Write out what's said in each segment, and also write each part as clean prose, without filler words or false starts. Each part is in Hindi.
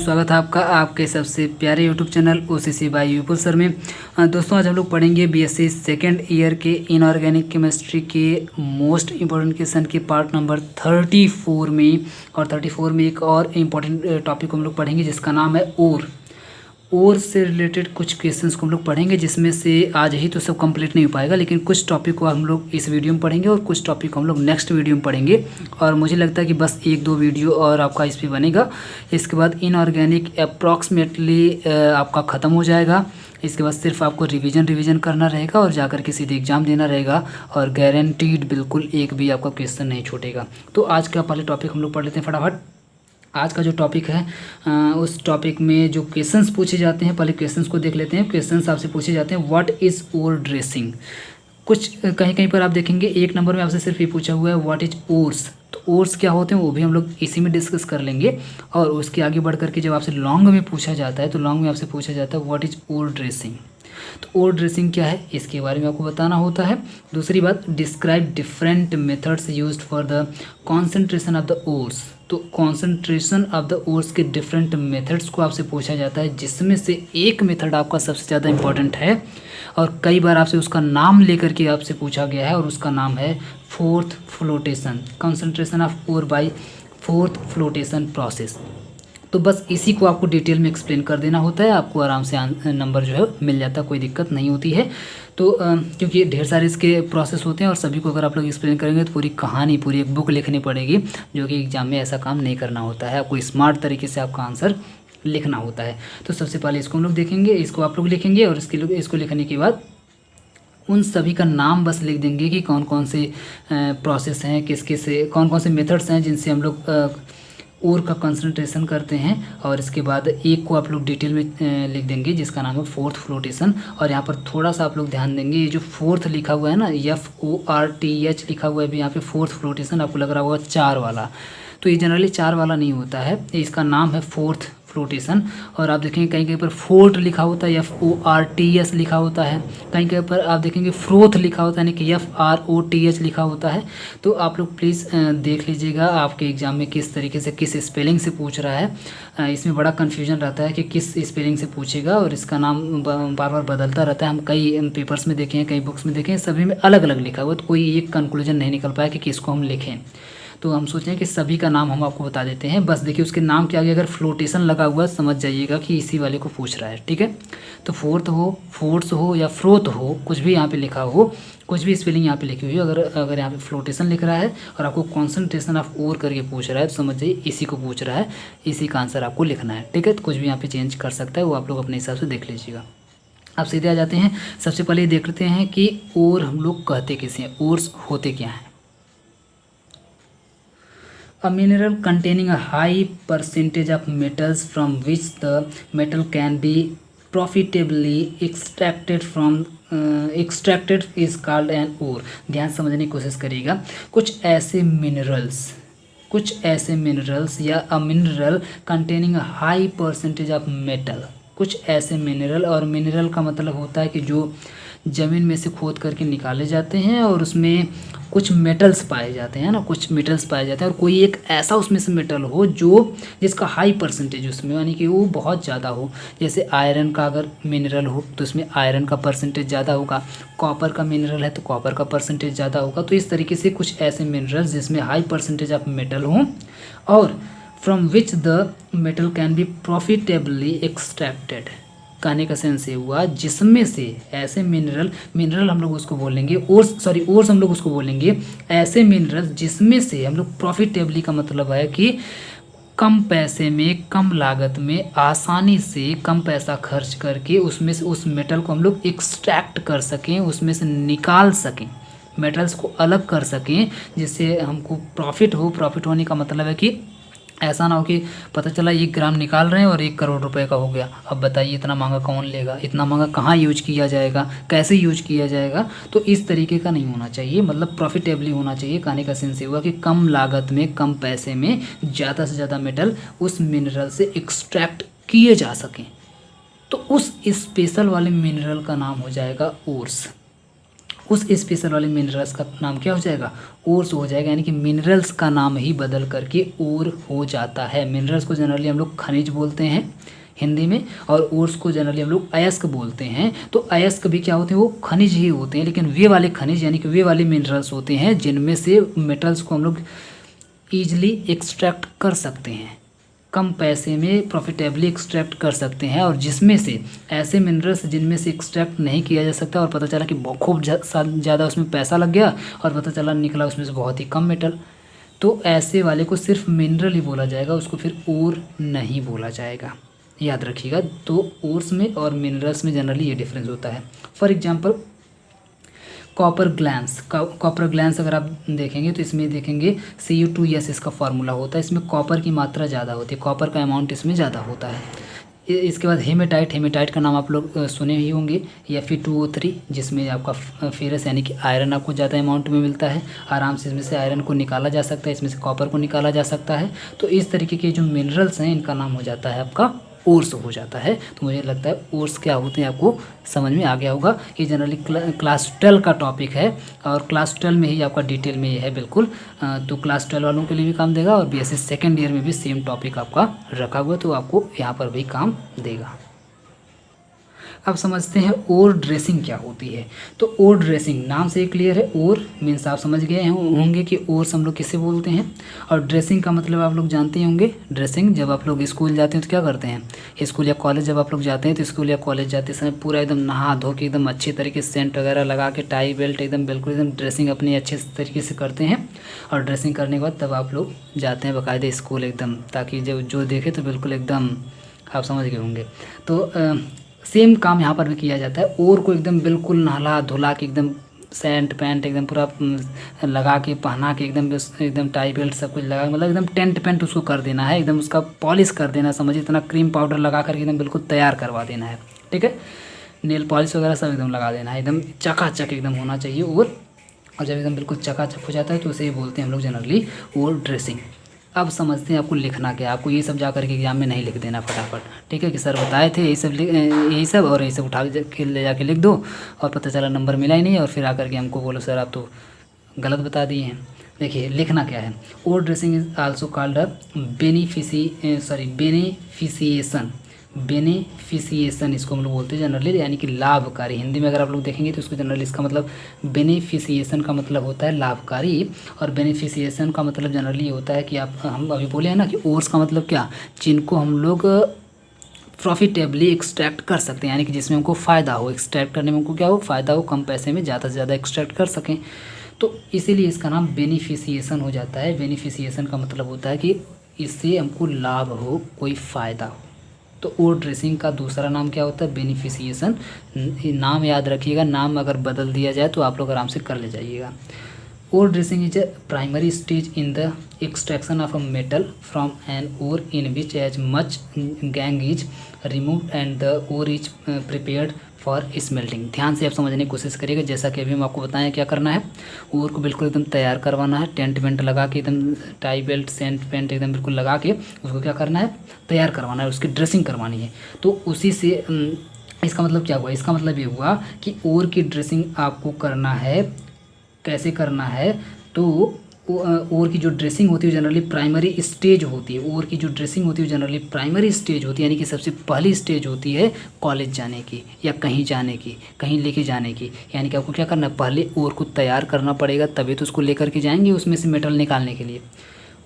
स्वागत है आपका आपके सबसे प्यारे यूट्यूब चैनल ओसीसी बाय विपुल सर में। दोस्तों आज हम लोग पढ़ेंगे बीएससी सेकेंड ईयर के इनऑर्गेनिक केमिस्ट्री के मोस्ट इम्पॉर्टेंट क्वेश्चन के पार्ट नंबर 34 में। और 34 में एक और इम्पॉर्टेंट टॉपिक को हम लोग पढ़ेंगे जिसका नाम है और से रिलेटेड कुछ क्वेश्चंस को हम लोग पढ़ेंगे, जिसमें से आज ही तो सब कंप्लीट नहीं हो पाएगा, लेकिन कुछ टॉपिक को हम लोग इस वीडियो में पढ़ेंगे और कुछ टॉपिक को हम लोग नेक्स्ट वीडियो में पढ़ेंगे। और मुझे लगता है कि बस एक दो वीडियो और आपका इस पर बनेगा, इसके बाद इनऑर्गेनिक अप्रॉक्सीमेटली आपका ख़त्म हो जाएगा। इसके बाद सिर्फ आपको रिवीजन करना रहेगा और जाकर के सीधे एग्ज़ाम देना रहेगा, और गारंटीड बिल्कुल एक भी आपका क्वेश्चन नहीं छूटेगा। तो आज का पहले टॉपिक हम लोग पढ़ लेते हैं फटाफट। आज का जो टॉपिक है उस टॉपिक में जो क्वेश्चंस पूछे जाते हैं, पहले क्वेश्चंस को देख लेते हैं। क्वेश्चंस आपसे पूछे जाते हैं व्हाट इज़ ओर ड्रेसिंग। कुछ कहीं पर आप देखेंगे 1 नंबर में आपसे सिर्फ ये पूछा हुआ है व्हाट इज ओर्स। तो ओर्स क्या होते हैं वो भी हम लोग इसी में डिस्कस कर लेंगे। और उसके आगे बढ़ करके जब आपसे लॉन्ग में पूछा जाता है तो लॉन्ग में आपसे पूछा जाता है व्हाट इज ओर ड्रेसिंग। तो ओर ड्रेसिंग क्या है इसके बारे में आपको बताना होता है। दूसरी बात, describe different methods used for the concentration of the ores. तो कॉन्सेंट्रेशन ऑफ द ओर्स के डिफरेंट मेथड्स को आपसे पूछा जाता है, जिसमें से एक मेथड आपका सबसे ज़्यादा इंपॉर्टेंट है और कई बार आपसे उसका नाम लेकर के आपसे पूछा गया है, और उसका नाम है froth flotation, concentration of ore by froth flotation process. तो बस इसी को आपको डिटेल में एक्सप्लेन कर देना होता है, आपको आराम से नंबर जो है मिल जाता है, कोई दिक्कत नहीं होती है। तो क्योंकि ढेर सारे इसके प्रोसेस होते हैं और सभी को अगर आप लोग एक्सप्लेन करेंगे तो पूरी कहानी, पूरी एक बुक लिखनी पड़ेगी, जो कि एग्जाम में ऐसा काम नहीं करना होता है। आपको स्मार्ट तरीके से आपका आंसर लिखना होता है। तो सबसे पहले इसको हम लोग देखेंगे, इसको आप लोग लिखेंगे, और इसको लिखने के बाद उन सभी का नाम बस लिख देंगे कि कौन कौन से प्रोसेस हैं, कौन कौन से मेथड्स हैं जिनसे हम लोग ओर का कंसंट्रेशन करते हैं। और इसके बाद एक को आप लोग डिटेल में लिख देंगे जिसका नाम है फोर्थ फ्लोटेशन। और यहाँ पर थोड़ा सा आप लोग ध्यान देंगे, ये जो फोर्थ लिखा हुआ है ना, FORTH लिखा हुआ है भी यहाँ पे फोर्थ फ्लोटेशन, आपको लग रहा होगा 4 वाला। तो ये जनरली 4 वाला नहीं होता है, इसका नाम है फोर्थ फ्लोटेशन। और आप देखेंगे कहीं कहीं पर फोर्थ लिखा होता है, FORTS लिखा होता है, कहीं कहीं पर आप देखेंगे फ्रोथ लिखा होता है, यानी कि FROTH लिखा होता है। तो आप लोग प्लीज़ देख लीजिएगा आपके एग्ज़ाम में किस तरीके से, किस स्पेलिंग से पूछ रहा है। इसमें बड़ा कन्फ्यूजन रहता है कि किस स्पेलिंग से पूछेगा, और इसका नाम बार बार बदलता रहता है। हम कई पेपर्स में देखें, कई बुक्स में देखें, सभी में अलग अलग लिखा हुआ है, तो कोई एक कंक्लूजन नहीं निकल पाया कि किसको हम लिखें। तो हम सोचें कि सभी का नाम हम आपको बता देते हैं। बस देखिए उसके नाम के आगे अगर फ्लोटेशन लगा हुआ है समझ जाइएगा कि इसी वाले को पूछ रहा है, ठीक है। तो फोर्थ हो या फ्रोथ हो, कुछ भी यहाँ पे लिखा हो, कुछ भी स्पेलिंग यहाँ पे लिखी हुई है, अगर यहाँ पे फ्लोटेशन लिख रहा है और आपको कॉन्सेंट्रेशन ऑफ ओर करके पूछ रहा है तो समझ जाइए इसी को पूछ रहा है, इसी का आंसर आपको लिखना है, ठीक है। तो कुछ भी यहाँ पे चेंज कर सकता है, वो आप लोग अपने हिसाब से देख लीजिएगा। अब सीधे आ जाते हैं, सबसे पहले देख लेते हैं कि ओर हम लोग कहते किसे हैं, ओर्स होते क्या हैं। A mineral containing a high percentage of metals from which the metal can be profitably extracted is called an ore। ध्यान समझने की कोशिश करिएगा। कुछ ऐसे मिनरल्स या a mineral containing a high percentage of metal, कुछ ऐसे मिनरल, और मिनरल का मतलब होता है कि जो ज़मीन में से खोद करके निकाले जाते हैं और उसमें कुछ मेटल्स पाए जाते हैं ना, कुछ मेटल्स पाए जाते हैं, और कोई एक ऐसा उसमें से मेटल हो जो जिसका हाई परसेंटेज उसमें, यानी कि वो बहुत ज़्यादा हो। जैसे आयरन का अगर मिनरल हो तो इसमें आयरन का परसेंटेज ज़्यादा होगा, कॉपर का मिनरल है तो कॉपर का परसेंटेज ज़्यादा होगा। तो इस तरीके से कुछ ऐसे मिनरल्स जिसमें हाई परसेंटेज ऑफ मेटल हों, और from which the metal can be profitably extracted. कहने का सेंस ये हुआ जिसमें से ऐसे मिनरल हम लोग उसको बोलेंगे ओर्स हम लोग उसको बोलेंगे ऐसे मिनरल जिसमें से हम लोग प्रॉफिटेबली का मतलब है कि कम पैसे में, कम लागत में, आसानी से, कम पैसा खर्च करके उसमें से उस मेटल को हम लोग एक्सट्रैक्ट कर सकें, उसमें से निकाल सकें, मेटल्स को अलग कर सकें, जिससे हमको प्रॉफिट हो। प्रॉफिट होने का मतलब है कि ऐसा ना हो कि पता चला 1 ग्राम निकाल रहे हैं और 1 करोड़ रुपए का हो गया। अब बताइए इतना महंगा कौन लेगा, इतना महंगा कहाँ यूज किया जाएगा, कैसे यूज किया जाएगा। तो इस तरीके का नहीं होना चाहिए, मतलब प्रॉफिटेबली होना चाहिए। कहने का सेंस ये हुआ कि कम लागत में, कम पैसे में ज़्यादा से ज़्यादा मेटल उस मिनरल से एक्सट्रैक्ट किए जा सकें। तो उस स्पेशल वाले मिनरल का नाम हो जाएगा ओर्स। उस स्पेशल वाले मिनरल्स का नाम क्या हो जाएगा, ओर्स हो जाएगा। यानी कि मिनरल्स का नाम ही बदल करके ओर हो जाता है। मिनरल्स को जनरली हम लोग खनिज बोलते हैं हिंदी में, और ओर्स को जनरली हम लोग अयस्क बोलते हैं। तो अयस्क भी क्या होते हैं, वो खनिज ही होते हैं, लेकिन वे वाले खनिज यानी कि वे वाले मिनरल्स होते हैं जिनमें से मेटल्स को हम लोग ईजिली एक्सट्रैक्ट कर सकते हैं, कम पैसे में प्रॉफिटेबली एक्सट्रैक्ट कर सकते हैं, और जिसमें से ऐसे मिनरल्स जिनमें से एक्सट्रैक्ट नहीं किया जा सकता और पता चला कि खूब ज़्यादा उसमें पैसा लग गया और पता चला निकला उसमें से बहुत ही कम मेटल, तो ऐसे वाले को सिर्फ मिनरल ही बोला जाएगा, उसको फिर ओर नहीं बोला जाएगा। याद रखिएगा। तो ओर्स में और मिनरल्स में जनरली ये डिफरेंस होता है। For example copper glance, copper glance अगर आप देखेंगे तो इसमें देखेंगे Cu2S इसका फार्मूला होता है। इसमें कॉपर की मात्रा ज़्यादा होती है, कॉपर का अमाउंट इसमें ज़्यादा होता है। इसके बाद हेमेटाइट, हेमेटाइट का नाम आप लोग सुने ही होंगे, या फिर 2O3 जिसमें आपका फेरस यानी कि आयरन आपको ज़्यादा अमाउंट में मिलता है। आराम से इसमें से आयरन को निकाला जा सकता है, इसमें से कॉपर को निकाला जा सकता है। तो इस तरीके के जो मिनरल्स हैं इनका नाम हो जाता है आपका ओर्स हो जाता है। तो मुझे लगता है ओर्स क्या होते हैं आपको समझ में आ गया होगा। ये जनरली क्लास 12 का टॉपिक है, और क्लास 12 में ही आपका डिटेल में ये है बिल्कुल। तो क्लास 12 वालों के लिए भी काम देगा, और बीएससी सेकेंड ईयर में भी सेम टॉपिक आपका रखा हुआ, तो आपको यहाँ पर भी काम देगा। अब समझते हैं ओर ड्रेसिंग क्या होती है। तो ओर ड्रेसिंग नाम से क्लियर है, ओर मीन्स आप समझ गए होंगे कि ओर्स हम लोग किसे बोलते हैं, और ड्रेसिंग का मतलब आप लोग जानते ही होंगे। ड्रेसिंग जब आप लोग स्कूल जाते हैं तो क्या करते हैं, स्कूल या कॉलेज जब आप लोग जाते हैं तो स्कूल या कॉलेज जाते समय पूरा एकदम नहा धो के एकदम अच्छे तरीके से सेंट वगैरह लगा के टाई बेल्ट एकदम बिल्कुल एकदम ड्रेसिंग अपनी अच्छे तरीके से करते हैं, और ड्रेसिंग करने के बाद तब आप लोग जाते हैं बाकायदे स्कूल एकदम, ताकि जब जो देखे तो बिल्कुल एकदम आप समझ गए होंगे। तो सेम काम यहाँ पर भी किया जाता है। ओर को एकदम बिल्कुल नहला धुला के एकदम सेंट पैंट एकदम पूरा लगा के पहना के एकदम टाई बेल्ट सब कुछ लगा, मतलब एकदम टेंट पेंट उसको कर देना है, एकदम उसका पॉलिश कर देना, समझिए इतना क्रीम पाउडर लगा करके एकदम बिल्कुल तैयार करवा देना है। ठीक है, नेल पॉलिश वगैरह सब एकदम लगा देना है, एकदम चकाचक एकदम होना चाहिए। और जब एकदम बिल्कुल चकाचक हो जाता है तो उसे ही बोलते हैं हम लोग जनरली ओर ड्रेसिंग। अब समझते हैं आपको लिखना क्या है। आपको ये सब जा करके एग्जाम में नहीं लिख देना फटाफट, ठीक है, कि सर बताए थे यही सब और यही सब उठा के ले जाके लिख दो, और पता चला नंबर मिला ही नहीं, और फिर आकर के हमको बोलो सर आप तो गलत बता दिए हैं। देखिए लिखना क्या है। Ore dressing is also called a beneficiation इसको हम लोग बोलते हैं जनरली, यानी कि लाभकारी। हिंदी में अगर आप लोग देखेंगे तो इसको जनरली इसका मतलब बेनिफिशिएशन का मतलब होता है लाभकारी, और बेनिफिशिएशन का मतलब जनरली होता है कि हम अभी बोले हैं ना कि ओर्स का मतलब क्या, जिनको हम लोग प्रॉफिटेबली एक्सट्रैक्ट कर सकते हैं, यानी कि जिसमें हमको फ़ायदा हो, एक्सट्रैक्ट करने में हमको क्या हो, फ़ायदा हो, कम पैसे में ज़्यादा से ज़्यादा एक्सट्रैक्ट कर सकें, तो इसीलिए इसका नाम बेनिफिशिएशन हो जाता है। बेनिफिशिएशन का मतलब होता है कि इससे हमको लाभ हो, कोई फ़ायदा हो। तो ओर ड्रेसिंग का दूसरा नाम क्या होता है, बेनिफिशिएशन। नाम याद रखिएगा, नाम अगर बदल दिया जाए तो आप लोग आराम से कर ले जाइएगा। Ore dressing is a primary stage in the extraction of a metal from an ore in which as much gangue is removed and the ore is prepared for smelting. ध्यान से आप समझने की कोशिश करिएगा। जैसा कि अभी हम आपको बताएं क्या करना है, ओर को बिल्कुल एकदम तैयार करवाना है, टेंट वेंट लगा के एकदम टाई बेल्ट सेंट पेंट एकदम बिल्कुल लगा के उसको क्या करना है, तैयार करवाना है, उसकी ड्रेसिंग करवानी है। तो उसी से इसका मतलब क्या हुआ, इसका मतलब ये हुआ कि ओर की ड्रेसिंग आपको करना है। कैसे करना है, तो ओर की जो ड्रेसिंग होती है जनरली प्राइमरी स्टेज होती है। ओर की जो ड्रेसिंग होती है जनरली प्राइमरी स्टेज होती है, यानी कि सबसे पहली स्टेज होती है कॉलेज जाने की या कहीं जाने की, कहीं लेके जाने की। यानी कि आपको क्या करना है, पहले ओर को तैयार करना पड़ेगा, तभी तो उसको लेकर के जाएंगे उसमें से मेटल निकालने के लिए।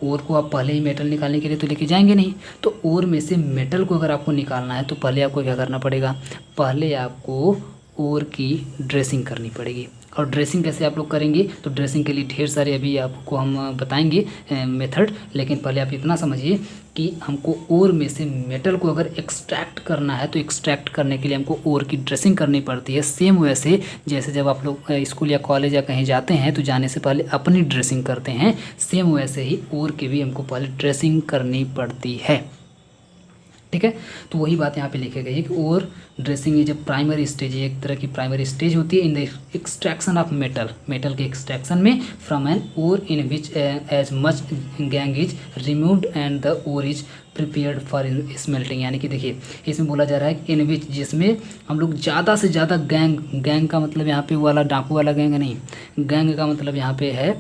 ओर को आप पहले ही मेटल निकालने के लिए तो लेके जाएंगे नहीं, तो ओर में से मेटल को अगर आपको निकालना है तो पहले आपको क्या करना पड़ेगा, पहले आपको ओर की ड्रेसिंग करनी पड़ेगी। और ड्रेसिंग कैसे आप लोग करेंगे, तो ड्रेसिंग के लिए ढेर सारे अभी आपको हम बताएंगे मेथड, लेकिन पहले आप इतना समझिए कि हमको ओर में से मेटल को अगर एक्सट्रैक्ट करना है तो एक्सट्रैक्ट करने के लिए हमको ओर की ड्रेसिंग करनी पड़ती है। सेम वैसे जैसे जब आप लोग स्कूल या कॉलेज या कहीं जाते हैं तो जाने से पहले अपनी ड्रेसिंग करते हैं, सेम वैसे ही ओर की भी हमको पहले ड्रेसिंग करनी पड़ती है। ठीक है। तो वही बात यहाँ पे लिखी गई है कि ore dressing is a primary stage, एक तरह की प्राइमरी स्टेज होती है in the extraction of metal, metal के एक्सट्रैक्शन में from an ore in which as much gangue is removed and the ore is prepared for smelting. यानी कि देखिए इसमें बोला जा रहा है कि इन विच, जिसमें हम लोग ज़्यादा से ज़्यादा गैंग, गैंग का मतलब यहाँ पे वाला डाकू वाला गैंग नहीं, गैंग का मतलब यहाँ पे है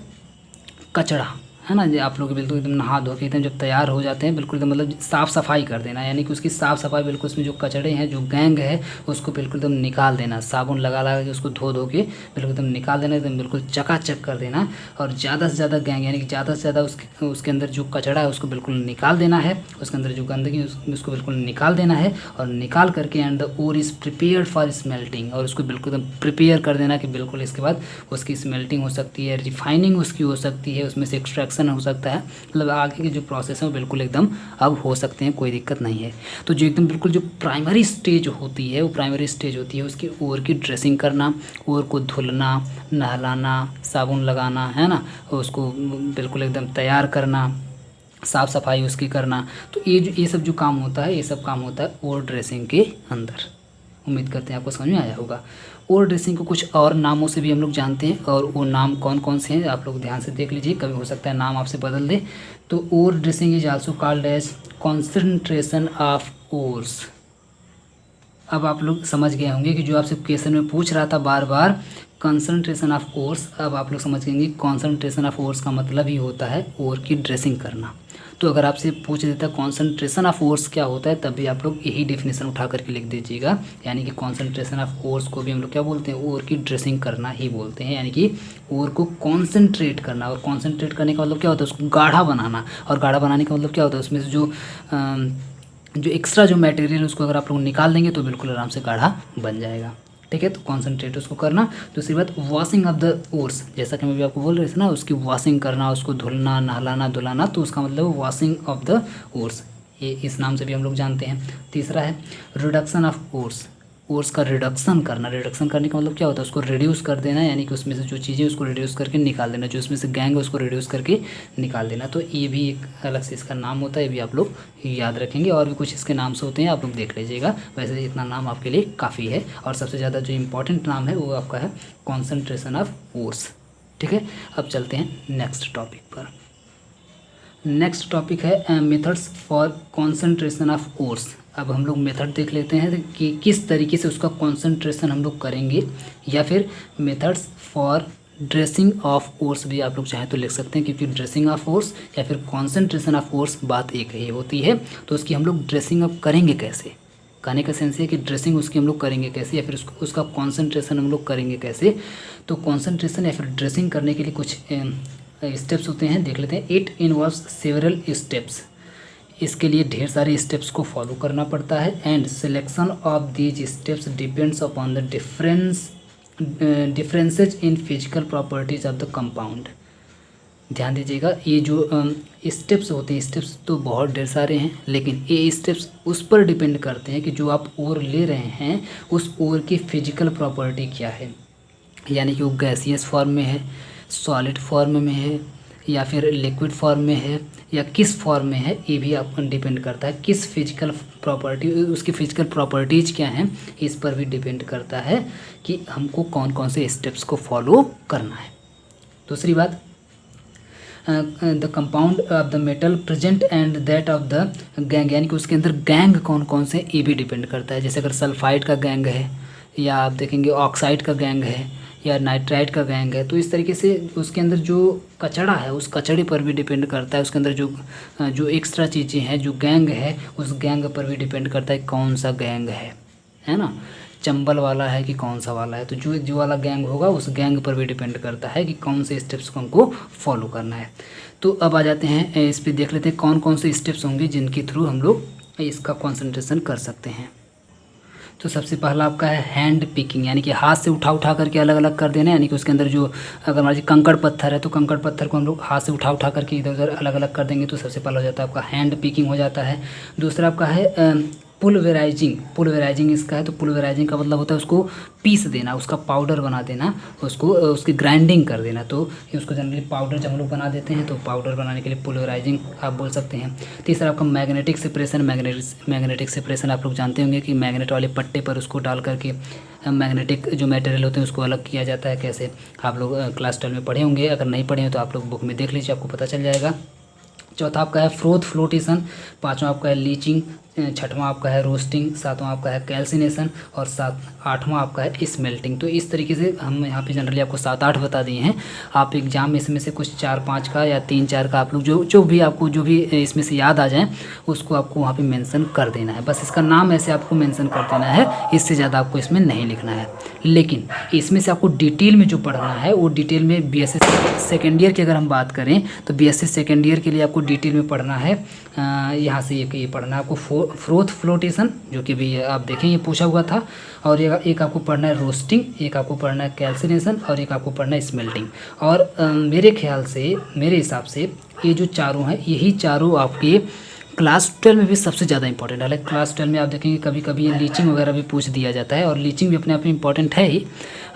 कचड़ा, है ना। जो आप लोग बिल्कुल एकदम नहा धो के एकदम जब तैयार हो जाते हैं बिल्कुल एकदम मतलब साफ़ सफाई कर देना, यानी कि उसकी साफ़ सफाई बिल्कुल, उसमें जो कचड़े हैं जो गैंग है उसको बिल्कुल एकदम निकाल देना, साबुन लगा लगा के उसको धो धो के बिल्कुल एकदम निकाल देना, एकदम बिल्कुल चकाचक कर देना। और ज़्यादा से ज़्यादा गैंग यानी कि ज़्यादा से ज़्यादा उसके अंदर जो कचड़ा है उसको बिल्कुल निकाल देना है, उसके अंदर जो गंदगी उसको बिल्कुल निकाल देना है। और निकाल करके and the ore is prepared for smelting, और उसको बिल्कुल एकदम प्रिपेयर कर देना कि बिल्कुल इसके बाद उसकी स्मेल्टिंग हो सकती है, रिफाइनिंग उसकी हो सकती है, उसमें से एक्सट्रैक्शन हो सकता है, मतलब आगे के जो प्रोसेस है वो बिल्कुल एकदम अब हो सकते हैं, कोई दिक्कत नहीं है। तो जो एकदम बिल्कुल जो प्राइमरी स्टेज होती है वो प्राइमरी स्टेज होती है उसकी ओर की ड्रेसिंग करना, ओर को धुलना, नहलाना, साबुन लगाना, है ना, उसको बिल्कुल एकदम तैयार करना, साफ़ सफाई उसकी करना। तो ये सब जो काम होता है, ये सब काम होता है ओर ड्रेसिंग के अंदर। उम्मीद करते हैं आपको समझ में आया होगा। ओर ड्रेसिंग को कुछ और नामों से भी हम लोग जानते हैं, और वो नाम कौन कौन से हैं आप लोग ध्यान से देख लीजिए, कभी हो सकता है नाम आपसे बदल दे। तो ore dressing is also called as concentration of ores. अब आप लोग समझ गए होंगे कि जो आपसे क्वेश्चन में पूछ रहा था बार बार कंसंट्रेशन ऑफ ओर्स, अब आप लोग समझ गएंगे कंसंट्रेशन ऑफ ओर्स का मतलब ही होता है ओर की ड्रेसिंग करना। तो अगर आपसे पूछ देता कंसंट्रेशन ऑफ ओर्स क्या होता है, तब भी आप लोग यही डेफिनेशन उठा करके लिख दीजिएगा, यानी कि कंसंट्रेशन ऑफ ओर्स को भी हम लोग क्या बोलते हैं, ओर की ड्रेसिंग करना ही बोलते हैं, यानी कि ओर को कॉन्सेंट्रेट करना। और कॉन्सेंट्रेट करने का मतलब क्या होता है, उसको गाढ़ा बनाना, और गाढ़ा बनाने का मतलब क्या होता है, उसमें से जो एक्स्ट्रा जो मटेरियल उसको अगर आप लोग निकाल देंगे तो बिल्कुल आराम से गाढ़ा बन जाएगा। ठीक है, तो कॉन्सेंट्रेट उसको करना। दूसरी बात वॉशिंग ऑफ द ओर्स, जैसा कि मैं भी आपको बोल रही थी ना, उसकी वॉशिंग करना, उसको धुलना, नहलाना, धुलाना, तो उसका मतलब वॉशिंग ऑफ द ओर्स, ये इस नाम से भी हम लोग जानते हैं। तीसरा है रिडक्शन ऑफ ओर्स, ओर्स का रिडक्शन करना। रिडक्शन करने का मतलब क्या होता है, उसको रिड्यूस कर देना, यानी कि उसमें से जो चीज़ें उसको रिड्यूस करके निकाल देना, जो उसमें से गैंग है उसको रिड्यूस करके निकाल देना। तो ये भी एक अलग से इसका नाम होता है, ये भी आप लोग याद रखेंगे। और भी कुछ इसके नाम से होते हैं, आप लोग देख लीजिएगा। वैसे इतना नाम आपके लिए काफ़ी है, और सबसे ज़्यादा जो इंपॉर्टेंट नाम है वो आपका है कॉन्सेंट्रेशन ऑफ ओर्स। ठीक है, अब चलते हैं नेक्स्ट टॉपिक पर। नेक्स्ट टॉपिक है methods for concentration of ores. अब हम लोग मेथड देख लेते हैं कि किस तरीके से उसका कॉन्सेंट्रेशन हम लोग करेंगे, या फिर methods for dressing of ores भी आप लोग चाहें तो लिख सकते हैं, क्योंकि ड्रेसिंग ऑफ ओर्स या फिर कॉन्सेंट्रेशन ऑफ ओर्स बात एक ही होती है। तो उसकी हम लोग ड्रेसिंग अप करेंगे कैसे, कहने का सेंस है कि ड्रेसिंग उसकी हम लोग करेंगे कैसे, या फिर उसका कॉन्सेंट्रेशन हम लोग करेंगे कैसे। तो कॉन्सेंट्रेशन या फिर ड्रेसिंग करने के लिए कुछ स्टेप्स होते हैं, देख लेते हैं। इट इन्वॉल्व्स सेवरल स्टेप्स, इसके लिए ढेर सारे स्टेप्स को फॉलो करना पड़ता है। And selection of these steps depends upon the differences in physical properties of the compound. ध्यान दीजिएगा, ये जो स्टेप्स होते हैं, स्टेप्स तो बहुत ढेर सारे हैं, लेकिन ये स्टेप्स उस पर डिपेंड करते हैं कि जो आप ओर ले रहे हैं उस ओर की फिजिकल प्रॉपर्टी क्या है, यानी कि वो गैसियस फॉर्म में है, सॉलिड फॉर्म में है, या फिर लिक्विड फॉर्म में है, या किस फॉर्म में है, ये भी आप डिपेंड करता है। किस फिजिकल प्रॉपर्टी, उसकी फिजिकल प्रॉपर्टीज़ क्या हैं, इस पर भी डिपेंड करता है कि हमको कौन कौन से स्टेप्स को फॉलो करना है। दूसरी बात, the compound of the metal present and that of the gang, यानी कि उसके अंदर गैंग कौन कौन से, ये भी डिपेंड करता है। जैसे अगर सल्फाइड का गैंग है, या आप देखेंगे ऑक्साइड का गैंग है, या नाइट्राइड का गैंग है, तो इस तरीके से उसके अंदर जो कचड़ा है उस कचड़े पर भी डिपेंड करता है। उसके अंदर जो एक्स्ट्रा चीज़ें हैं, जो गैंग है उस गैंग पर भी डिपेंड करता है कौन सा गैंग है ना, चंबल वाला है कि कौन सा वाला है। तो जो वाला गैंग होगा उस गैंग पर भी डिपेंड करता है कि कौन से स्टेप्स को हमको फॉलो करना है। तो अब आ जाते हैं इस पर, देख लेते हैं कौन कौन से स्टेप्स होंगे जिनके थ्रू हम लोग इसका कॉन्सेंट्रेशन कर सकते हैं। तो सबसे पहला आपका है हैंड पिकिंग, यानी कि हाथ से उठा करके अलग अलग कर देना, यानी कि उसके अंदर जो अगर मान लीजिए कंकड़ पत्थर है तो कंकड़ पत्थर को हम लोग हाथ से उठा करके इधर उधर अलग अलग कर देंगे, तो सबसे पहला हो जाता है आपका हैंड पिकिंग हो जाता है। दूसरा आपका है पुलवेराइजिंग इसका है। तो पुलवेराइजिंग का मतलब होता है उसको पीस देना, उसका पाउडर बना देना, उसको उसकी ग्राइंडिंग कर देना। तो उसको जनरली पाउडर जब हम लोग बना देते हैं तो पाउडर बनाने के लिए पुलवेराइजिंग आप बोल सकते हैं। तीसरा आपका मैग्नेटिक सेपरेशन। मैग्नेटिक सेपरेशन आप लोग जानते होंगे कि मैग्नेट वाले पट्टे पर उसको डाल करके मैग्नेटिक जो मटेरियल होते हैं उसको अलग किया जाता है। कैसे आप लोग क्लास 12 में पढ़े होंगे, अगर नहीं पढ़े हैं तो आप लोग बुक में देख लीजिए, आपको पता चल जाएगा। चौथा आपका है फ्रोथ फ्लोटेशन। पाँचवा आपका है लीचिंग। छठवां आपका है रोस्टिंग। सातवां आपका है कैल्सिनेशन। और आठवां आपका है स्मेल्टिंग। तो इस तरीके से हम यहाँ पे जनरली आपको 7-8 बता दिए हैं। आप एग्जाम में इसमें से कुछ 4-5 का या 3-4 का आप लोग जो भी इसमें से याद आ जाए उसको आपको वहाँ पे मेंशन कर देना है। बस इसका नाम ऐसे आपको मेंशन कर देना है, इससे ज़्यादा आपको इसमें नहीं लिखना है। लेकिन इसमें से आपको डिटेल में जो पढ़ना है वो डिटेल में बीएससी सेकेंड ईयर की अगर हम बात करें तो बीएससी सेकेंड ईयर के लिए आपको डिटेल में पढ़ना है। यहाँ से ये पढ़ना है आपको फ्रोथ फ्लोटेशन, जो कि भी आप देखें ये पूछा हुआ था। और एक आपको पढ़ना है रोस्टिंग, एक आपको पढ़ना है कैल्सिनेशन और एक आपको पढ़ना है स्मेल्टिंग। और मेरे ख्याल से, मेरे हिसाब से ये जो चारों हैं यही चारों आपके क्लास 12 में भी सबसे ज़्यादा इंपॉर्टेंट है। क्लास 12 में आप देखेंगे कभी कभी ये लीचिंग वगैरह भी पूछ दिया जाता है, और लीचिंग भी अपने आप में इंपॉर्टेंट है ही।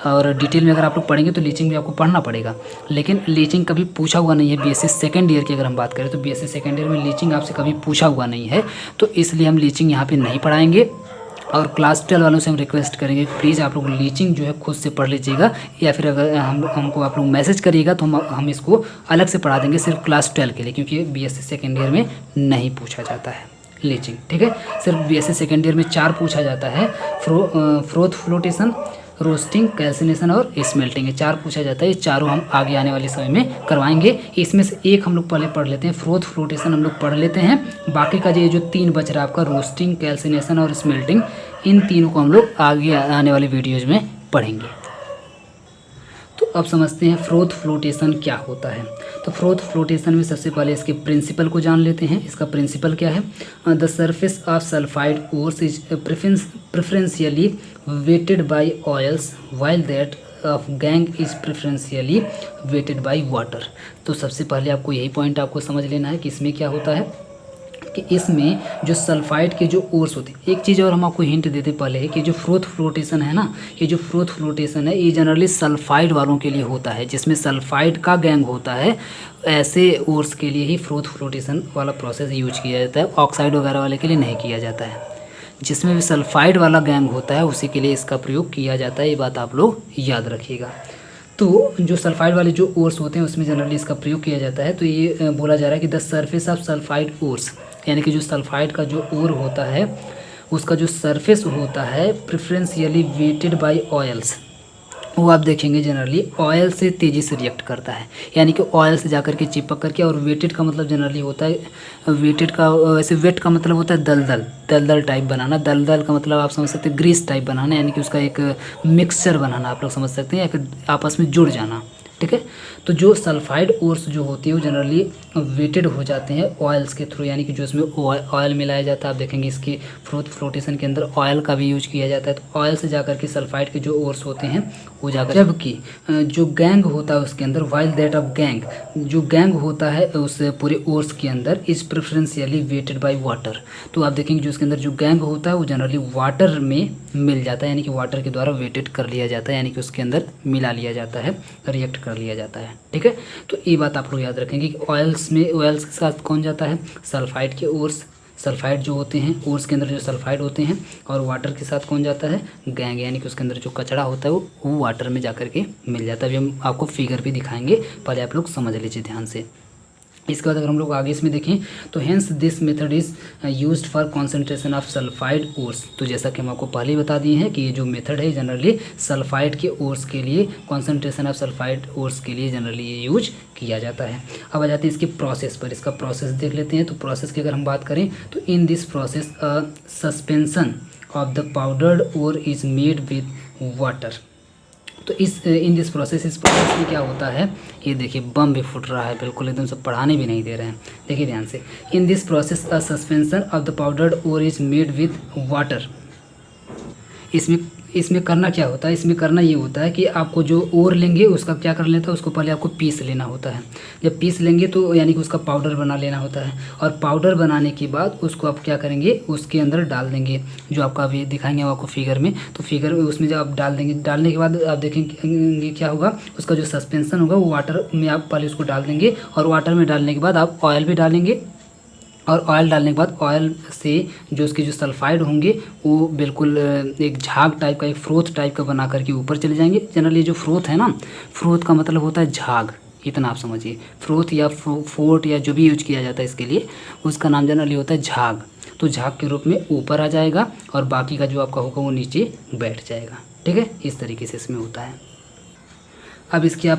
और डिटेल में अगर आप लोग पढ़ेंगे तो लीचिंग भी आपको पढ़ना पड़ेगा, लेकिन लीचिंग कभी पूछा हुआ नहीं है। बीएससी सेकेंड ईयर की अगर हम बात करें तो बीएससी सेकेंड ईयर में लीचिंग आपसे कभी पूछा हुआ नहीं है, तो इसलिए हम लीचिंग यहाँ पर नहीं पढ़ाएंगे। और क्लास 12 वालों से हम रिक्वेस्ट करेंगे प्लीज़ आप लोग लीचिंग जो है खुद से पढ़ लीजिएगा, या फिर अगर हमको आप लोग मैसेज करिएगा तो हम इसको अलग से पढ़ा देंगे सिर्फ क्लास 12 के लिए, क्योंकि बीएससी सेकेंड ईयर में नहीं पूछा जाता है लीचिंग। ठीक है, सिर्फ बीएससी सेकेंड ईयर में 4 पूछा जाता है। फ्रोथ फ्लोटेशन, रोस्टिंग, कैल्सिनेशन और स्मेल्टिंग, ये 4 पूछा जाता है। ये चारों हम आगे आने वाले समय में करवाएंगे। इसमें से एक हम लोग पहले पढ़ लेते हैं, फ्रोथ फ्लोटेशन हम लोग पढ़ लेते हैं। बाकी का ये जो 3 बच रहा है आपका रोस्टिंग, कैल्सिनेशन और स्मेल्टिंग, इन तीनों को हम लोग आगे आने वाले वीडियोज़ में पढ़ेंगे। तो अब समझते हैं फ्रोथ फ्लोटेशन क्या होता है। तो फ्रोथ फ्लोटेशन में सबसे पहले इसके प्रिंसिपल को जान लेते हैं। इसका प्रिंसिपल क्या है? The surface of sulphide ores is preferentially wetted by oils while that of gangue is preferentially wetted by water. तो सबसे पहले आपको यही पॉइंट आपको समझ लेना है कि इसमें क्या होता है कि इसमें जो सल्फाइड के जो ओर्स होते हैं, एक चीज़ और हम आपको हिंट देते पहले है कि जो फ्रोथ फ्लोटेशन है ना, ये जो फ्रोथ फ्लोटेशन है ये जनरली सल्फाइड वालों के लिए होता है, जिसमें सल्फाइड का गैंग होता है। ऐसे ओर्स के लिए ही फ्रोथ फ्लोटेशन वाला प्रोसेस यूज किया जाता है, ऑक्साइड वगैरह वाले के लिए नहीं किया जाता है। जिसमें भी सल्फाइड वाला गैंग होता है उसी के लिए इसका प्रयोग किया जाता है, ये बात आप लोग याद रखिएगा। तो जो सल्फाइड वाले जो ओर्स होते हैं उसमें जनरली इसका प्रयोग किया जाता है। तो ये बोला जा रहा है कि the surface of sulphide ores, यानी कि जो सल्फाइड का जो ओर होता है उसका जो सरफेस होता है प्रेफरेंशियली वेटेड बाय ऑयल्स, वो आप देखेंगे जनरली ऑयल से तेज़ी से रिएक्ट करता है, यानी कि ऑयल से जाकर के चिपक करके। और वेटेड का मतलब जनरली होता है, वेटेड का वैसे वेट का मतलब होता है दलदल टाइप बनाना। दलदल का मतलब आप समझ सकते हैं ग्रीस टाइप बनाना, यानी कि उसका एक मिक्सचर बनाना आप लोग समझ सकते हैं, या फिर आपस में जुड़ जाना। ठीक है, तो जो सल्फाइड ओर्स जो होती है वो जनरली वेटेड हो जाते हैं ऑयल्स के थ्रू, यानी कि जो इसमें ऑयल मिलाया जाता है। आप देखेंगे इसके फ्रोथ फ्लोटेशन के अंदर ऑयल का भी यूज किया जाता है। तो ऑयल से जाकर के सल्फाइड के जो ओर्स होते हैं वो जाकर, जबकि जो गैंग होता है उसके अंदर वाइल दैट ऑफ गैंग, जो गैंग होता है उस पूरे ओर्स के अंदर is preferentially wetted by water. तो आप देखेंगे जो इसके अंदर जो गैंग होता है वो जनरली वाटर में मिल जाता है, यानी कि वाटर के द्वारा वेटेड कर लिया जाता है, यानी कि उसके अंदर मिला लिया जाता है, रिएक्ट कर लिया जाता है। ठीक है, तो ये बात आप लोग याद रखेंगे कि ऑयल्स के साथ कौन जाता है? सल्फाइड के ओर्स, सल्फाइड जो होते हैं ओर्स के अंदर जो सल्फाइड होते हैं, और वाटर के साथ कौन जाता है? गैंग, यानी कि उसके अंदर जो कचरा होता है वो वाटर में जाकर के मिल जाता है। अभी हम आपको फिगर भी दिखाएंगे, पहले आप लोग समझ लीजिए ध्यान से। इसके बाद अगर हम लोग आगे इसमें देखें तो hence this method is used for concentration of sulphide ores. तो जैसा कि हम आपको पहले ही बता दिए हैं कि ये जो मेथड है जनरली सल्फाइड के ओर्स के लिए, कॉन्सेंट्रेशन ऑफ सल्फाइड ओर्स के लिए जनरली ये यूज किया जाता है। अब आ जाते हैं इसके प्रोसेस पर, इसका प्रोसेस देख लेते हैं। तो प्रोसेस की अगर हम बात करें तो in this process suspension of the powdered ore is made with water. तो इन दिस प्रोसेस, इस प्रोसेस में क्या होता है, ये देखिए बम भी फूट रहा है, बिल्कुल एकदम से पढ़ाने भी नहीं दे रहे हैं, देखिए ध्यान से। In this process a suspension of the powdered ore is made with water. इसमें इसमें करना क्या होता है, इसमें करना ये होता है कि आपको जो ओर लेंगे उसका क्या कर लेता है, उसको पहले आपको पीस लेना होता है। जब पीस लेंगे तो यानी कि उसका पाउडर बना लेना होता है, और पाउडर बनाने के बाद उसको आप क्या करेंगे, उसके अंदर डाल देंगे, जो आपका अभी दिखाएंगे आपको फिगर में। तो फिगर में उसमें जब आप डाल देंगे, डालने के बाद आप देखेंगे क्या होगा, उसका जो सस्पेंसन होगा वो वाटर में आप पहले उसको डाल देंगे, और वाटर में डालने के बाद आप ऑयल भी डालेंगे, और ऑयल डालने के बाद ऑयल से जो उसके जो सल्फाइड होंगे वो बिल्कुल एक झाग टाइप का, एक फ्रोथ टाइप का बना करके ऊपर चले जाएंगे। जनरली जो फ्रोथ है ना, फ्रोथ का मतलब होता है झाग, इतना आप समझिए। फ्रोथ या फोर्ट या जो भी यूज किया जाता है इसके लिए, उसका नाम जनरली होता है झाग। तो झाग के रूप में ऊपर आ जाएगा और बाकी का जो आपका होगा वो नीचे बैठ जाएगा। ठीक है, इस तरीके से इसमें होता है। अब इसके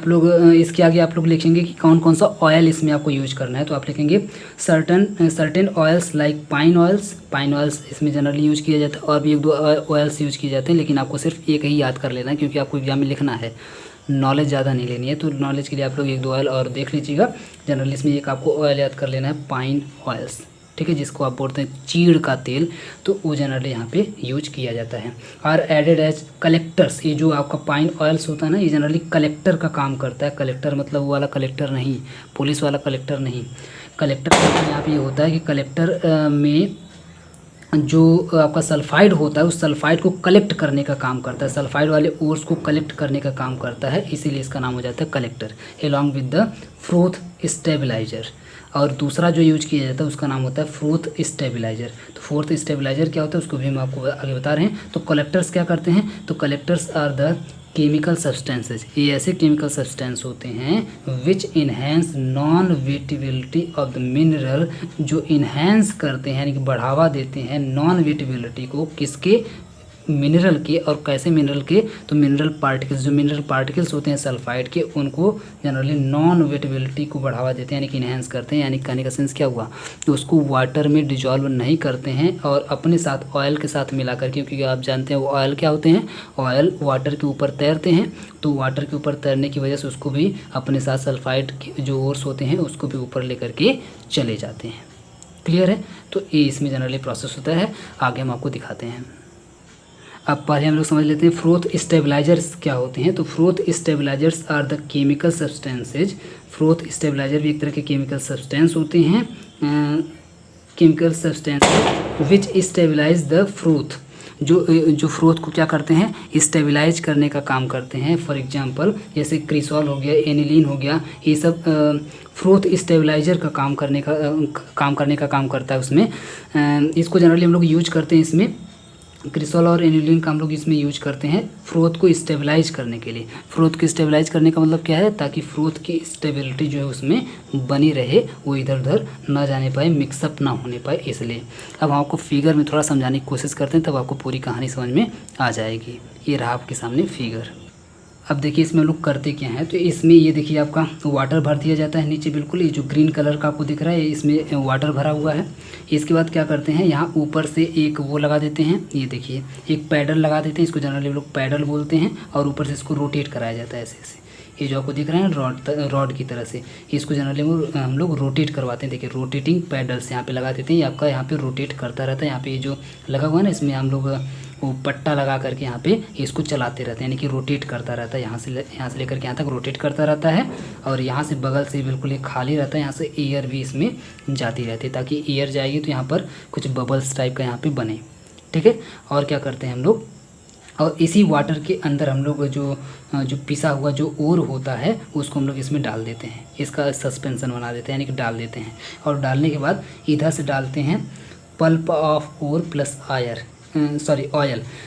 आगे आप लोग लिखेंगे कि कौन कौन सा ऑयल इसमें आपको यूज करना है। तो आप लिखेंगे certain oils like pine oils इसमें जनरली यूज किया जाता है, और भी एक दो ऑयल्स यूज किए जाते हैं, लेकिन आपको सिर्फ एक ही याद कर लेना है क्योंकि आपको एग्जाम में लिखना है, नॉलेज ज़्यादा नहीं लेनी है। तो नॉलेज के लिए आप लोग एक दो ऑयल और देख लीजिएगा। जनरली इसमें एक आपको ऑयल याद कर लेना है, पाइन ऑयल्स। ठीक है, जिसको आप बोलते हैं चीड़ का तेल, तो वो जनरली यहाँ पे यूज किया जाता है। और एडेड एज कलेक्टर्स, ये जो आपका पाइन ऑयल्स होता है ना, ये जनरली कलेक्टर का काम करता है। कलेक्टर मतलब वो वाला कलेक्टर नहीं, पुलिस वाला कलेक्टर नहीं। कलेक्टर यहाँ पे ये होता है कि कलेक्टर में जो आपका सल्फाइड होता है उस सल्फाइड को कलेक्ट करने का काम करता है, सल्फाइड वाले ओर्स को कलेक्ट करने का काम करता है, इसीलिए इसका नाम हो जाता है collector, along with the froth stabiliser. और दूसरा जो यूज किया जाता है उसका नाम होता है फोर्थ स्टेबलाइजर। तो फोर्थ स्टेबलाइजर क्या होता है उसको भी हम आपको आगे बता रहे हैं। तो कलेक्टर्स क्या करते हैं, तो collectors are the chemical substances, ये ऐसे केमिकल सब्सटेंस होते हैं which enhance non wettability of the mineral, जो इन्हेंस करते हैं यानी कि बढ़ावा देते हैं नॉन वेटिबिलिटी को, किसके, मिनरल के। और कैसे मिनरल के, तो मिनरल पार्टिकल्स, जो मिनरल पार्टिकल्स होते हैं सल्फाइड के, उनको जनरली नॉन वेटेबिलिटी को बढ़ावा देते हैं यानी कि इन्हेंस करते हैं। यानी कहने का सेंस क्या हुआ, तो उसको वाटर में डिजॉल्व नहीं करते हैं और अपने साथ ऑयल के साथ मिला कर, क्योंकि आप जानते हैं वो ऑयल क्या होते हैं, ऑयल वाटर के ऊपर तैरते हैं, तो वाटर के ऊपर तैरने की वजह से उसको भी अपने साथ सल्फाइड के जो ओर्स होते हैं उसको भी ऊपर लेकर के चले जाते हैं। क्लियर है, तो ये इसमें जनरली प्रोसेस होता है। आगे हम आपको दिखाते हैं। अब पहले हम लोग समझ लेते हैं फ्रोथ स्टेबलाइजर्स क्या होते हैं। तो froth stabilisers are the chemical substances, froth stabiliser भी एक तरह के केमिकल सब्सटेंस होते हैं, chemical substance which stabilise the froth, जो फ्रोथ को क्या करते हैं, स्टेबलाइज करने का काम करते हैं। फॉर एग्जांपल जैसे क्रिसॉल हो गया, एनिलीन हो गया, ये सब फ्रोथ स्टेबलाइजर का काम करने का काम करता है उसमें। इसको जनरली हम लोग यूज करते हैं, इसमें क्रिसॉल और एनिलीन का हम लोग इसमें यूज करते हैं फ्रोथ को स्टेबलाइज करने के लिए। फ्रोथ को स्टेबलाइज करने का मतलब क्या है, ताकि फ्रोथ की स्टेबिलिटी जो है उसमें बनी रहे, वो इधर उधर ना जाने पाए, मिक्सअप ना होने पाए, इसलिए। अब हम आपको फिगर में थोड़ा समझाने की कोशिश करते हैं, तब आपको पूरी कहानी समझ में आ जाएगी। ये रहा आपके सामने फिगर। अब देखिए इसमें हम लोग करते क्या हैं, तो इसमें ये देखिए आपका वाटर भर दिया जाता है नीचे, बिल्कुल ये जो ग्रीन कलर का आपको दिख रहा है इसमें वाटर भरा हुआ है। इसके बाद क्या करते हैं, यहाँ ऊपर से एक वो लगा देते हैं, ये देखिए एक पैडल लगा देते हैं, इसको जनरली हम लोग पैडल बोलते हैं, और ऊपर से इसको रोटेट कराया जाता है ऐसे ऐसे। ये जो आपको दिख रहा है रॉड की तरह से, इसको जनरली हम लोग रोटेट करवाते हैं। देखिए रोटेटिंग पैडल्स यहाँ पे लगा देते हैं, ये आपका यहाँ पे रोटेट करता रहता है। यहाँ पे ये जो लगा हुआ है ना, इसमें हम लोग वो पट्टा लगा करके यहाँ पे इसको चलाते रहते हैं, यानी कि रोटेट करता रहता है, यहाँ से लेकर के यहाँ तक रोटेट करता रहता है। और यहाँ से बगल से बिल्कुल ये खाली रहता है, यहाँ से एयर भी इसमें जाती रहती है, ताकि एयर जाएगी तो यहाँ पर कुछ बबल्स टाइप का यहाँ पे बने। ठीक है, और क्या करते हैं हम लोग, और इसी वाटर के अंदर हम लोग जो पिसा हुआ जो ओर होता है उसको हम लोग इसमें डाल देते हैं, इसका सस्पेंसन बना देते हैं, यानी कि डाल देते हैं। और डालने के बाद इधर से डालते हैं pulp of ore plus oil.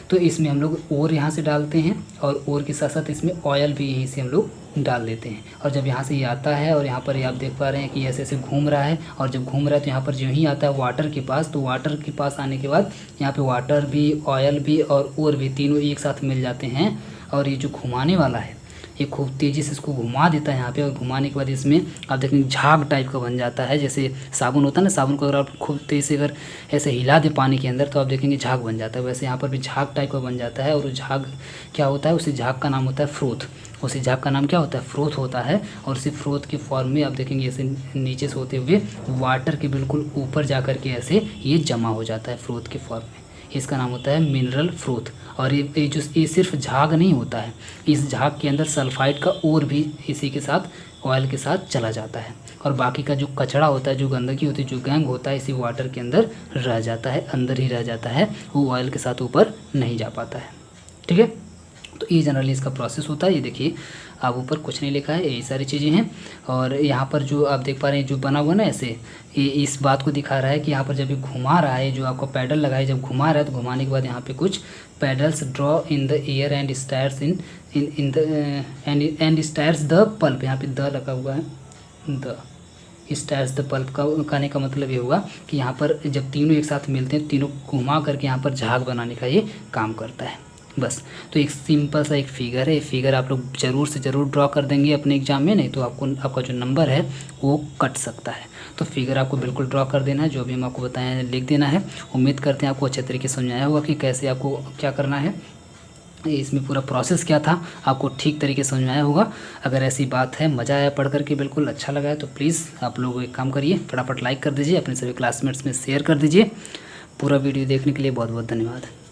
तो इसमें हम लोग ओर यहाँ से डालते हैं, और ओर के साथ साथ इसमें ऑयल भी यहीं से हम लोग डाल देते हैं। और जब यहाँ से ये आता है, और यहाँ पर ये आप देख पा रहे हैं कि ऐसे ऐसे घूम रहा है, और जब घूम रहा है तो यहाँ पर जो ही आता है वाटर के पास, तो वाटर के पास आने के बाद यहाँ पे वाटर भी, ऑयल भी और ओर भी तीनों एक साथ मिल जाते हैं। और ये जो घुमाने वाला है ये खूब तेज़ी से इसको घुमा देता है यहाँ पे, और घुमाने के बाद इसमें आप देखेंगे झाग टाइप का बन जाता है। जैसे साबुन होता है ना, साबुन को अगर आप खूब तेज़ से अगर ऐसे हिला दे पानी के अंदर, तो आप देखेंगे झाग बन जाता है। वैसे यहाँ पर भी झाग टाइप का बन जाता है, और झाग क्या होता है, उसी झाग का नाम होता है फ्रोथ। उसी झाग का नाम क्या होता है, फ्रोथ होता है। और उसी फ्रोथ के फॉर्म में आप देखेंगे ऐसे नीचे से होते हुए वाटर के बिल्कुल ऊपर जा कर के ऐसे ये जमा हो जाता है फ्रोथ के फॉर्म में। इसका नाम होता है मिनरल फ्रूट। और ये सिर्फ झाग नहीं होता है, इस झाग के अंदर सल्फाइड का और भी इसी के साथ ऑयल के साथ चला जाता है, और बाकी का जो कचरा होता है, जो गंदगी होती है, जो गैंग होता है, इसी वाटर के अंदर रह जाता है, अंदर ही रह जाता है, वो ऑयल के साथ ऊपर नहीं जा पाता है। ठीक है, तो ये जनरली इसका प्रोसेस होता है। ये देखिए आप ऊपर कुछ नहीं लिखा है, यही सारी चीज़ें हैं। और यहाँ पर जो आप देख पा रहे हैं जो बना हुआ ना ऐसे, ये इस बात को दिखा रहा है कि यहाँ पर जब ये घुमा रहा है, जो आपको पैडल लगा है, जब घुमा रहा है तो घुमाने के बाद यहाँ पे कुछ paddles draw in the air and stars in the end stars the pulp. यहाँ पे द लगा हुआ है, द स्टार्स द पल्प का कहने का मतलब ये हुआ कि यहाँ पर जब तीनों एक साथ मिलते हैं, तीनों घुमा करके यहाँ पर झाग बनाने का ये काम करता है। बस, तो एक सिंपल सा एक फिगर है, फिगर आप लोग ज़रूर से ज़रूर ड्रॉ कर देंगे अपने एग्जाम में, नहीं तो आपका जो नंबर है वो कट सकता है। तो फिगर आपको बिल्कुल ड्रॉ कर देना है, जो भी हम आपको बताए हैं लिख देना है। उम्मीद करते हैं आपको अच्छे तरीके से समझाया होगा कि कैसे आपको क्या करना है, इसमें पूरा प्रोसेस क्या था आपको ठीक तरीके से समझ में आया होगा। अगर ऐसी बात है, मज़ा आया पढ़ करके, बिल्कुल अच्छा लगा है, तो प्लीज़ आप लोग एक काम करिए, फटाफट लाइक कर दीजिए, अपने सभी क्लासमेट्स में शेयर कर दीजिए। पूरा वीडियो देखने के लिए बहुत बहुत धन्यवाद।